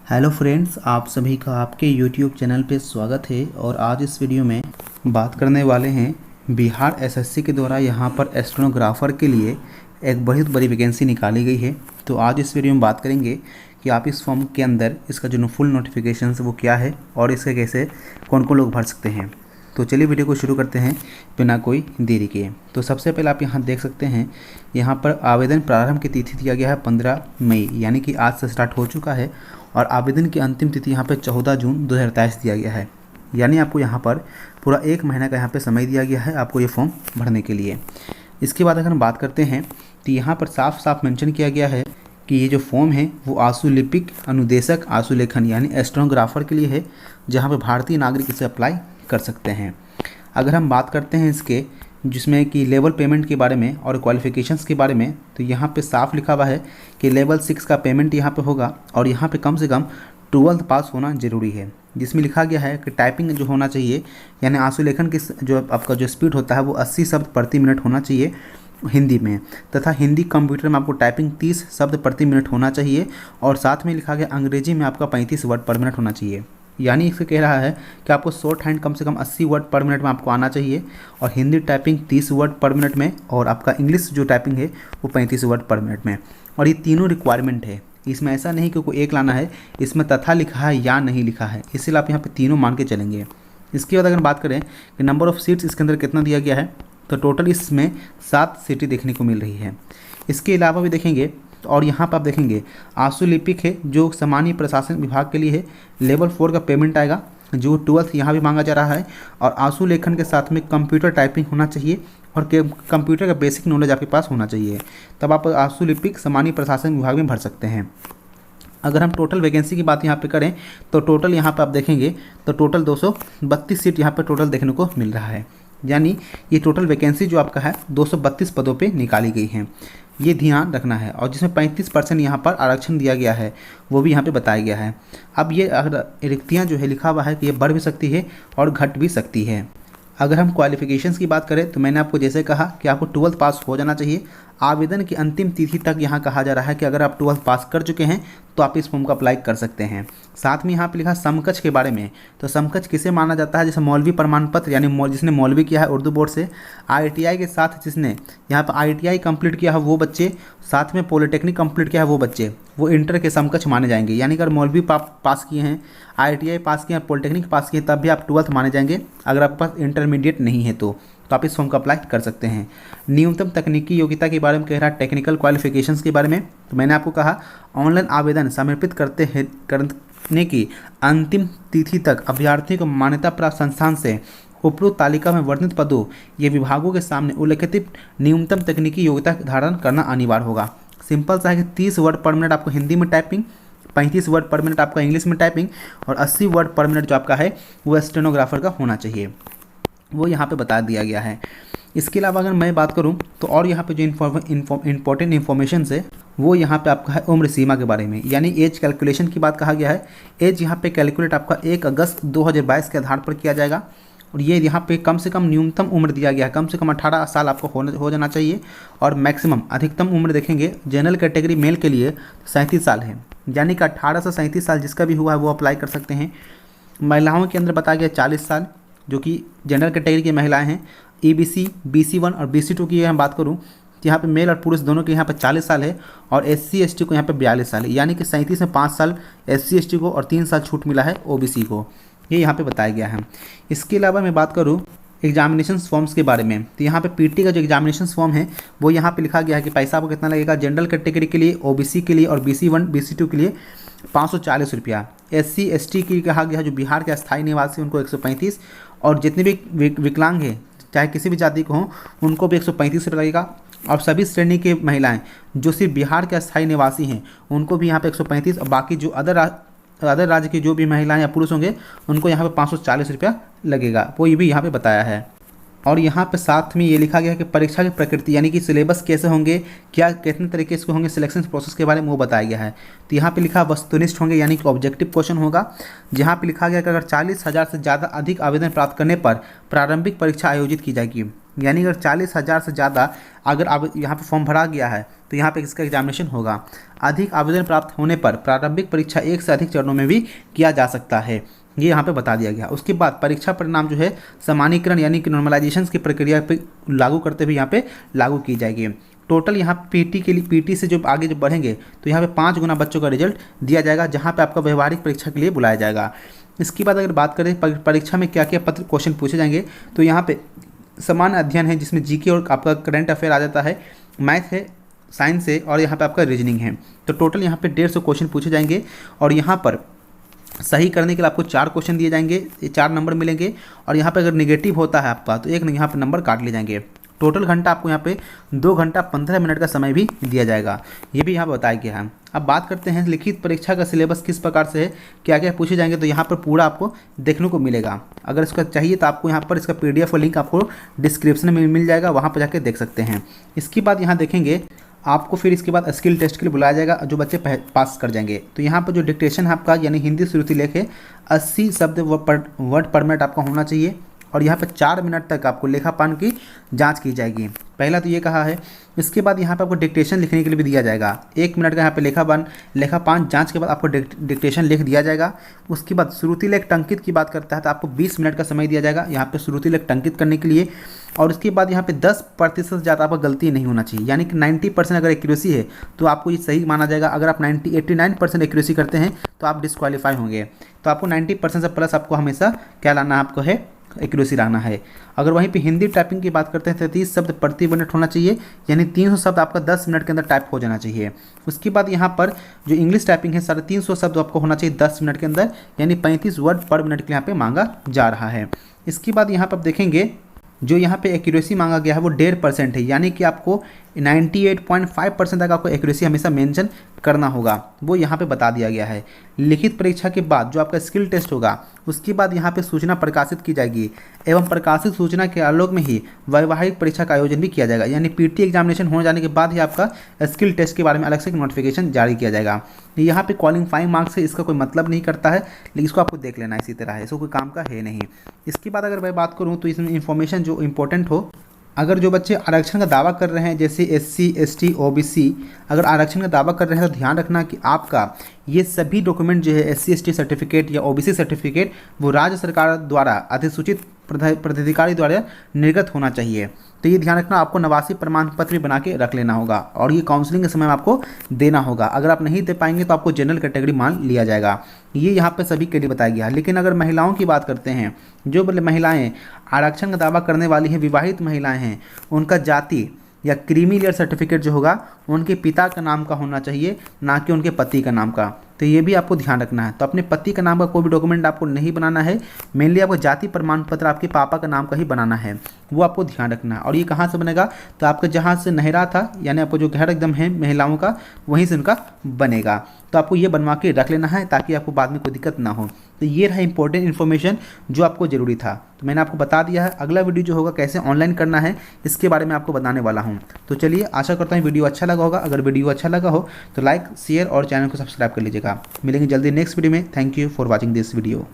Hello friends, आप सभी का आपके यूट्यूब चैनल पे स्वागत है। और आज इस वीडियो में बात करने वाले हैं बिहार एसएससी के द्वारा यहाँ पर एस्टेनोग्राफ़र के लिए एक बहुत बड़ी वैकेंसी निकाली गई है। तो आज इस वीडियो में बात करेंगे कि आप इस फॉर्म के अंदर इसका जो फुल नोटिफिकेशन है वो क्या है और इसके कैसे कौन कौन लोग भर सकते हैं। तो चलिए वीडियो को शुरू करते हैं बिना कोई देरी किए। तो सबसे पहले आप यहाँ देख सकते हैं, यहाँ पर आवेदन प्रारंभ की तिथि दिया गया है 15 मई, यानी कि आज से स्टार्ट हो चुका है। और आवेदन की अंतिम तिथि यहाँ पे 14 जून 2023 दिया गया है, यानी आपको यहाँ पर पूरा एक महीना का यहाँ पे समय दिया गया है आपको ये फॉर्म भरने के लिए। इसके बाद अगर हम बात करते हैं तो यहाँ पर साफ साफ मेंशन किया गया है कि ये जो फॉर्म है वो आशुलिपिक अनुदेशक आशुलेखन यानी एस्टेनोग्राफर के लिए है, जहाँ पर भारतीय नागरिक इसे अप्लाई कर सकते हैं। अगर हम बात करते हैं इसके जिसमें कि लेवल पेमेंट के बारे में और क्वालिफ़िकेशंस के बारे में, तो यहाँ पे साफ लिखा हुआ है कि लेवल 6 का पेमेंट यहाँ पे होगा और यहाँ पे कम से कम 12th पास होना ज़रूरी है, जिसमें लिखा गया है कि टाइपिंग जो होना चाहिए यानी आशुलेखन की जो आपका जो स्पीड होता है वो 80 शब्द प्रति मिनट होना चाहिए हिंदी में, तथा हिंदी कंप्यूटर में आपको टाइपिंग 30 शब्द प्रति मिनट होना चाहिए। और साथ में लिखा गया अंग्रेजी में आपका 35 वर्ड पर मिनट होना चाहिए, यानी इसे कह रहा है कि आपको शॉर्ट हैंड कम से कम 80 वर्ड पर मिनट में आपको आना चाहिए और हिंदी टाइपिंग 30 वर्ड पर मिनट में, और आपका इंग्लिश जो टाइपिंग है वो 35 वर्ड पर मिनट में। और ये तीनों रिक्वायरमेंट है, इसमें ऐसा नहीं कि कोई एक लाना है, इसमें तथा लिखा है या नहीं लिखा है, इसलिए आप यहाँ पे तीनों मान के चलेंगे। इसके बाद अगर बात करें कि नंबर ऑफ़ सीट्स इसके अंदर कितना दिया गया है, तो टोटल इसमें 7 सीटें देखने को मिल रही है। इसके अलावा भी देखेंगे और यहाँ पर आप देखेंगे आशुलिपिक है जो सामान्य प्रशासन विभाग के लिए है, लेवल 4 का पेमेंट आएगा, जो 12th यहाँ भी मांगा जा रहा है। और आशुलेखन के साथ में कंप्यूटर टाइपिंग होना चाहिए और कंप्यूटर का बेसिक नॉलेज आपके पास होना चाहिए, तब आप आशुलिपिक सामान्य प्रशासन विभाग में भर सकते हैं। अगर हम टोटल वैकेंसी की बात यहाँ पे करें तो टोटल यहाँ पे आप देखेंगे तो टोटल 232 सीट यहाँ पे टोटल देखने को मिल रहा है, यानी ये टोटल वैकेंसी जो आपका है 232 पदों पे निकाली गई हैं, ये ध्यान रखना है। और जिसमें 35% यहाँ पर आरक्षण दिया गया है वो भी यहाँ पे बताया गया है। अब ये अगर रिक्तियाँ जो है लिखा हुआ है कि ये बढ़ भी सकती है और घट भी सकती है। अगर हम क्वालिफ़िकेशंस की बात करें तो मैंने आपको जैसे कहा कि आपको 12th पास हो जाना चाहिए। आवेदन की अंतिम तिथि तक यहाँ कहा जा रहा है कि अगर आप 12th पास कर चुके हैं तो आप इस फॉर्म को अप्लाई कर सकते हैं। साथ में यहाँ पे लिखा समकक्ष के बारे में, तो समकक्ष किसे माना जाता है, जैसे मौलवी प्रमाण पत्र यानी जिसने मौलवी किया है उर्दू बोर्ड से, आईटीआई के साथ जिसने यहाँ पर आईटीआई कंप्लीट किया है वो बच्चे, साथ में पॉलिटेक्निक कंप्लीट किया है वो बच्चे, वो इंटर के समकक्ष माने जाएंगे। यानी अगर मौलवी पास किए हैं, आईटीआई पास किए हैं, पॉलिटेक्निक पास किए हैं, तब भी आप 12th माने जाएंगे। अगर आपके पास इंटरमीडिएट नहीं है तो आप इस फॉर्म को अप्लाई कर सकते हैं। न्यूनतम तकनीकी योग्यता के बारे में कह रहा है, टेक्निकल क्वालिफिकेशंस के बारे में, तो मैंने आपको कहा ऑनलाइन आवेदन समर्पित करने की अंतिम तिथि तक अभ्यर्थियों को मान्यता प्राप्त संस्थान से उपरोक्त तालिका में वर्णित पदों ये विभागों के सामने उल्लेखित न्यूनतम तकनीकी योग्यता धारण करना अनिवार्य होगा। सिंपल सा है कि 30 वर्ड पर मिनट आपको हिंदी में टाइपिंग, 35 वर्ड पर मिनट आपका इंग्लिश में टाइपिंग और 80 वर्ड पर मिनट जो आपका है वो स्टेनोग्राफर का होना चाहिए, वो यहाँ पे बता दिया गया है। इसके अलावा अगर मैं बात करूँ तो और यहाँ पे जो इंपॉर्टेंट इन्फॉर्मेशन है वो यहाँ पे आपका है उम्र सीमा के बारे में, यानी एज कैलकुलेशन की बात कहा गया है। एज यहाँ पे कैलकुलेट आपका 1 अगस्त 2022 के आधार पर किया जाएगा। और ये यहाँ पे कम से कम न्यूनतम उम्र दिया गया है, कम से कम 18 साल आपको हो जाना चाहिए। और मैक्सिमम अधिकतम उम्र देखेंगे जनरल कैटेगरी मेल के लिए 37 साल है, यानी कि 18 से 37 साल जिसका भी हुआ है वो अप्लाई कर सकते हैं। महिलाओं के अंदर बताया गया 40 साल, जो कि जनरल कैटेगरी की महिलाएं हैं। ईबीसी, BC1 और BC2 की हम बात करूं तो यहाँ पे मेल और पुरुष दोनों के यहाँ पे 40 साल है। और SC ST को यहाँ पे 42 साल है, यानी कि 37 में 5 साल SC ST को और 3 साल छूट मिला है OBC को, ये यहाँ पे बताया गया है। इसके अलावा मैं बात करूँ एग्जामिनेशन फॉर्म्स के बारे में, तो यहाँ पे पीटी का जो एग्जामिनेशन फॉर्म है वो यहाँ पे लिखा गया है कि पैसा आपको कितना लगेगा। जनरल कैटेगरी के लिए, OBC के लिए और BC1 BC2 के लिए 540 रुपया। SC ST की कहा गया है जो बिहार के अस्थायी निवासी उनको 135, और जितने भी विकलांग हैं चाहे किसी भी जाति को हों उनको भी 135 रुपये लगेगा। और सभी श्रेणी के महिलाएं जो सिर्फ बिहार के अस्थायी निवासी हैं उनको भी यहाँ पे 135, और बाकी जो अदर राज्य की जो भी महिलाएं या पुरुष होंगे उनको यहाँ पे 540 रुपया लगेगा, वो ये भी यहाँ पे बताया है। और यहाँ पे साथ में ये लिखा गया है कि परीक्षा की प्रकृति यानी कि सिलेबस कैसे होंगे, क्या कितने तरीके से होंगे, सिलेक्शन प्रोसेस के बारे में वो बताया गया है। तो यहाँ पे लिखा वस्तुनिष्ठ होंगे, यानी कि ऑब्जेक्टिव क्वेश्चन होगा। जहाँ पे लिखा गया कि अगर 40,000 से ज़्यादा अधिक आवेदन प्राप्त करने पर प्रारंभिक परीक्षा आयोजित की जाएगी। यानी अगर 40,000 से ज़्यादा अगर आप यहाँ पे फॉर्म भरा गया है तो यहाँ पे इसका एग्जामिनेशन होगा। अधिक आवेदन प्राप्त होने पर प्रारंभिक परीक्षा एक से अधिक चरणों में भी किया जा सकता है, ये यहाँ पे बता दिया गया। उसके बाद परीक्षा परिणाम जो है सामान्यीकरण यानी कि नॉर्मलाइजेशन की प्रक्रिया पे लागू करते हुए यहाँ पे लागू की जाएगी। टोटल यहाँ पीटी के लिए, पीटी से जो आगे जो बढ़ेंगे तो यहाँ पे 5 गुना बच्चों का रिजल्ट दिया जाएगा, जहाँ पे आपका व्यवहारिक परीक्षा के लिए बुलाया जाएगा। इसके बाद अगर बात करें परीक्षा में क्या क्या पत्र क्वेश्चन पूछे जाएंगे, तो यहाँ पे सामान्य अध्ययन है जिसमें जीके और आपका करंट अफेयर आ जाता है, मैथ है, साइंस है और यहाँ पे आपका रीजनिंग है। तो टोटल यहाँ पे 150 क्वेश्चन पूछे जाएंगे और यहाँ पर सही करने के लिए आपको 4 क्वेश्चन दिए जाएंगे, ये 4 नंबर मिलेंगे और यहाँ पे अगर नेगेटिव होता है आपका तो एक यहाँ पे नंबर काट लिए जाएंगे। टोटल घंटा आपको यहाँ पे 2 घंटा 15 मिनट का समय भी दिया जाएगा, ये भी यहाँ बताया गया है। अब बात करते हैं लिखित परीक्षा का सिलेबस किस प्रकार से है, क्या क्या पूछे जाएंगे, तो यहाँ पर पूरा आपको देखने को मिलेगा। अगर इसका चाहिए तो आपको यहाँ पर इसका PDF और लिंक आपको डिस्क्रिप्शन में मिल जाएगा, वहाँ पर जाकर देख सकते हैं। इसके बाद यहाँ देखेंगे आपको फिर इसके बाद स्किल टेस्ट के लिए बुलाया जाएगा, जो बच्चे पास कर जाएंगे। तो यहाँ पर जो डिक्टेशन है आपका यानी हिंदी श्रुति लेख है 80 शब्द वर्ड पर मिनट आपका होना चाहिए और यहाँ पर 4 मिनट तक आपको लेखापान की जांच की जाएगी। पहला तो ये कहा है। इसके बाद यहाँ पर आपको डिक्टेशन लिखने के लिए भी दिया जाएगा, 1 मिनट का यहाँ पे लेखापान जांच के बाद आपको डिक्टेशन लिख दिया जाएगा। उसके बाद श्रुति लेख टंकित की बात करता है तो आपको 20 मिनट का समय दिया जाएगा यहाँ पे श्रुति लेख टंकित करने के लिए। और उसके बाद यहाँ पे 10% से ज़्यादा आपका गलती नहीं होना चाहिए, यानी कि 90% अगर एक्यूरेसी है तो आपको ये सही माना जाएगा। अगर आप 89% एक्यूरेसी करते हैं तो आप डिस्क्वालीफाई होंगे। तो आपको 90% से प्लस आपको हमेशा क्या लाना आपको है, एक्यूरेसी रहना है। अगर वहीं पे हिंदी टाइपिंग की बात करते हैं 33 शब्द प्रति मिनट होना चाहिए, यानी 300 शब्द आपका 10 मिनट के अंदर टाइप हो जाना चाहिए। उसके बाद यहाँ पर जो इंग्लिश टाइपिंग है 350 शब्द आपको होना चाहिए 10 मिनट के अंदर, यानी 35 वर्ड पर मिनट के यहाँ पे मांगा जा रहा है। इसके बाद यहाँ पर आप देखेंगे जो यहाँ पे एक्यूरेसी मांगा गया है वो 1.5% है, यानी कि आपको 98.5% तक आपको एक्यूरेसी हमेशा मेंशन करना होगा, वो यहाँ पे बता दिया गया है। लिखित परीक्षा के बाद जो आपका स्किल टेस्ट होगा उसके बाद यहाँ पे सूचना प्रकाशित की जाएगी एवं प्रकाशित सूचना के आलोक में ही वैवाहिक परीक्षा का आयोजन भी किया जाएगा, यानी पीटी एग्जामिनेशन हो जाने के बाद ही आपका स्किल टेस्ट के बारे में अलग से नोटिफिकेशन जारी किया जाएगा। यहाँ पे क्वालिफाइंग मार्क्स से इसका कोई मतलब नहीं करता है, लेकिन इसको आपको देख लेना इसी तरह है, इसको कोई काम का है नहीं। इसके बाद अगर मैं बात करूँ तो इसमें इंफॉर्मेशन जो इंपॉर्टेंट हो, अगर जो बच्चे आरक्षण का दावा कर रहे हैं जैसे SC ST OBC अगर आरक्षण का दावा कर रहे हैं तो ध्यान रखना कि आपका ये सभी डॉक्यूमेंट जो है SC ST सर्टिफिकेट या OBC सर्टिफिकेट वो राज्य सरकार द्वारा अधिसूचित पदाधिकारी द्वारा निर्गत होना चाहिए। तो ये ध्यान रखना, आपको नवासी प्रमाण पत्र भी बना के रख लेना होगा और ये काउंसलिंग के समय में आपको देना होगा। अगर आप नहीं दे पाएंगे तो आपको जनरल कैटेगरी मान लिया जाएगा, ये यहाँ पे सभी के लिए बताया गया है। लेकिन अगर महिलाओं की बात करते हैं, जो महिलाएं आरक्षण का दावा करने वाली हैं, विवाहित महिलाएं हैं, उनका जाति या क्रीमी लेयर सर्टिफिकेट जो होगा उनके पिता का नाम का होना चाहिए, ना कि उनके पति का नाम का। तो ये भी आपको ध्यान रखना है। तो अपने पति का नाम का कोई भी डॉक्यूमेंट आपको नहीं बनाना है, मेनली आपको जाति प्रमाण पत्र आपके पापा का नाम का ही बनाना है, वो आपको ध्यान रखना है। और ये कहाँ से बनेगा, तो आपका जहाँ से नहरा था यानी आपको जो घर एकदम है महिलाओं का वहीं से उनका बनेगा। तो आपको ये बनवा के रख लेना है ताकि आपको बाद में कोई दिक्कत ना हो। तो ये रहा इंपॉर्टेंट इन्फॉर्मेशन जो आपको ज़रूरी था, तो मैंने आपको बता दिया है। अगला वीडियो जो होगा कैसे ऑनलाइन करना है इसके बारे में आपको बताने वाला हूँ। तो चलिए, आशा करता हूँ वीडियो अच्छा लगा होगा। अगर वीडियो अच्छा लगा हो तो लाइक शेयर और चैनल को सब्सक्राइब कर लीजिएगा। मिलेंगे जल्दी नेक्स्ट वीडियो में। Thank you for watching this video.